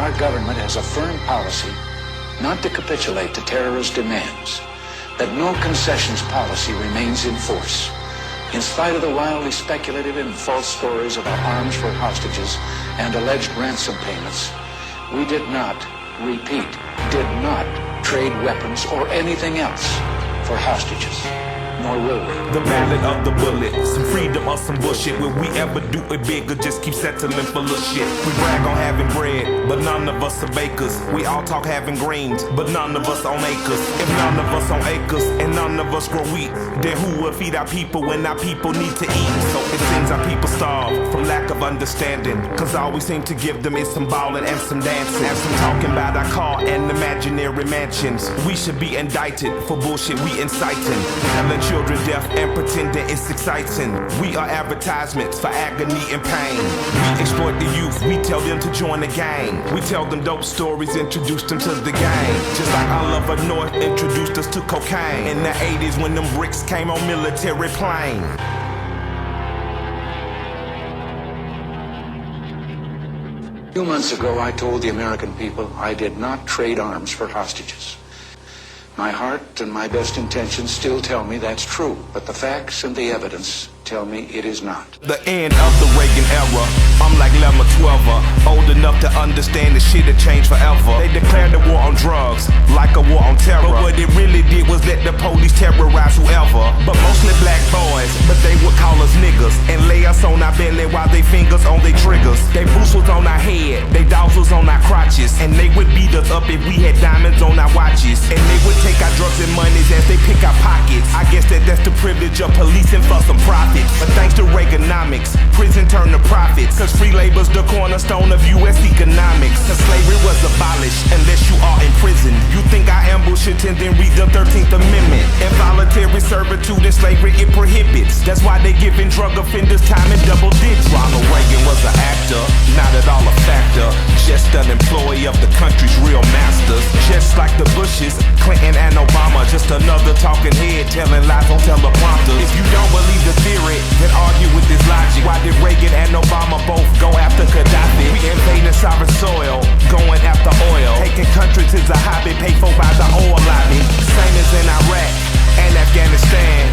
our government has a firm policy not to capitulate to terrorist demands, that no concessions policy remains in force. In spite of the wildly speculative and false stories about arms for hostages and alleged ransom payments, we did not, repeat, did not trade weapons or anything else for hostages. Nor will we. The ballad of the bullet, some freedom or some bullshit. Will we ever do it big or just keep settling for little shit? We brag on having bread, but none of us are bakers. We all talk having greens, but none of us own acres. If none of us own acres and none of us grow wheat, then who will feed our people when our people need to eat? So it seems our people starve from lack of understanding, cause all we seem to give them is some ballin' and some dancing, and some talking about our car and imaginary mansions. We should be indicted for bullshit we inciting, telling children deaf and pretending it's exciting. We are advertisements for agony and pain. We exploit the youth, we tell them to join the gang. We tell them dope stories, introduce them to the game. Just like Oliver North introduced us to cocaine in the 80s when them bricks came on military plane. A few months ago, I told the American people I did not trade arms for hostages. My heart and my best intentions still tell me that's true, but the facts and the evidence tell me it is not. The end of the Reagan era, I'm like Lemma 12er, old enough to understand the shit had changed forever. They declared the war on drugs, like a war on terror, but what it really did was let the police terrorize whoever. But mostly black boys, but they would call us niggas, and lay us on our belly while they fingers on their triggers. They boots was on our head, they dogs was on our crotches, and they would beat us up if we had diamonds on our watches. And they would take our drugs and monies as they pick our pockets. I guess that's the privilege of policing for some profit. But thanks to Reaganomics, prison turned to profits, cause free labor's the cornerstone of US economics. Cause slavery was abolished unless you are in prison. You think I ambush it and then read the 13th Amendment. Involuntary servitude and slavery it prohibits. That's why they giving drug offenders time in double digits. Ronald Reagan was an actor, not at all a factor, just an employee of the country's real masters. Just like the Bushes, Clinton and Obama, just another talking head telling lies on teleprompters. If you don't believe the theory, then argue with this logic. Why did Reagan and Obama both go after Gaddafi? We invading sovereign soil, going after oil. Taking countries is a hobby paid for by the oil lobby. Same as in Iraq and Afghanistan.